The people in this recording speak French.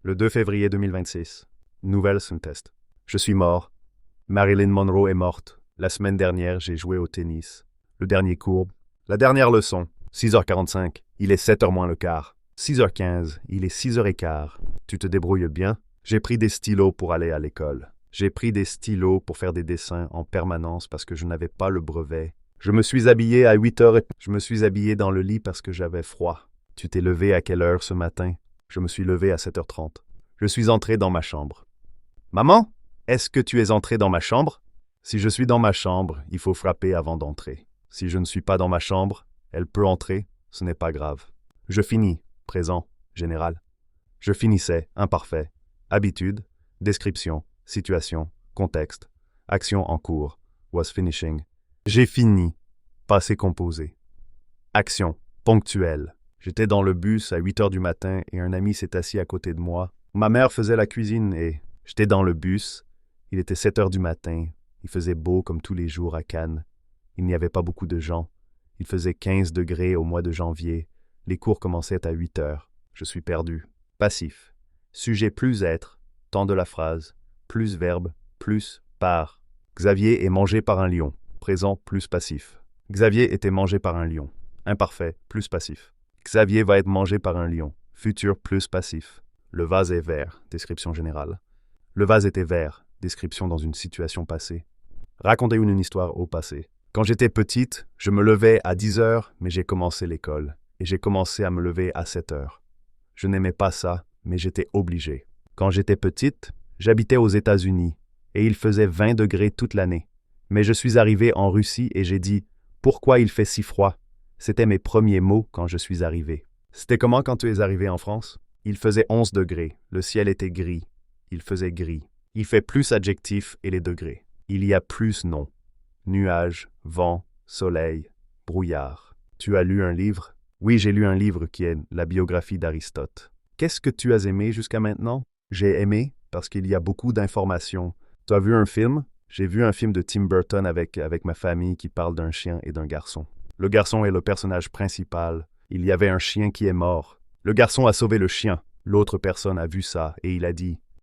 Le 2 février 2026. Nouvelle test. Je suis mort. Marilyn Monroe est morte. La semaine dernière, j'ai joué au tennis. Le dernier cours. La dernière leçon. 6h45. Il est 7h moins le quart. 6h15. Il est 6h15. Tu te débrouilles bien? J'ai pris des stylos pour aller à l'école. J'ai pris des stylos pour faire des dessins en permanence parce que je n'avais pas le brevet. Je me suis habillé à 8h et je me suis habillé dans le lit parce que j'avais froid. Tu t'es levé à quelle heure ce matin? Je me suis levé à 7h30. Je suis entré dans ma chambre. Maman, est-ce que tu es entré dans ma chambre? Si je suis dans ma chambre, il faut frapper avant d'entrer. Si je ne suis pas dans ma chambre, elle peut entrer, ce n'est pas grave. Je finis, présent, général. Je finissais, imparfait, habitude, description, situation, contexte, action en cours, was finishing. J'ai fini, passé composé. Action, ponctuelle. J'étais dans le bus à 8h du matin et un ami s'est assis à côté de moi. Ma mère faisait la cuisine et j'étais dans le bus. Il était 7h du matin. Il faisait beau comme tous les jours à Cannes. Il n'y avait pas beaucoup de gens. Il faisait 15 degrés au mois de janvier. Les cours commençaient à 8h. Je suis perdu. Passif. Sujet plus être. Temps de la phrase. Plus verbe. Plus par. Xavier est mangé par un lion. Présent plus passif. Xavier était mangé par un lion. Imparfait plus passif. Xavier va être mangé par un lion. Futur plus passif. Le vase est vert. Description générale. Le vase était vert. Description dans une situation passée. Racontez une histoire au passé. Quand j'étais petite, je me levais à 10h, mais j'ai commencé l'école. Et j'ai commencé à me lever à 7h. Je n'aimais pas ça, mais j'étais obligé. Quand j'étais petite, j'habitais aux États-Unis. Et il faisait 20 degrés toute l'année. Mais je suis arrivé en Russie et j'ai dit « Pourquoi il fait si froid ?» C'était mes premiers mots quand je suis arrivé. C'était comment quand tu es arrivé en France? Il faisait 11 degrés. Le ciel était gris. Il faisait gris. Il fait plus adjectif et les degrés. Il y a plus nom. Nuages, vent, soleil, brouillard. Tu as lu un livre? Oui, j'ai lu un livre qui est la biographie d'Aristote. Qu'est-ce que tu as aimé jusqu'à maintenant? J'ai aimé parce qu'il y a beaucoup d'informations. Tu as vu un film? J'ai vu un film de Tim Burton avec ma famille qui parle d'un chien et d'un garçon. Le garçon est le personnage principal. Il y avait un chien qui est mort. Le garçon a sauvé le chien. L'autre personne a vu ça et il a dit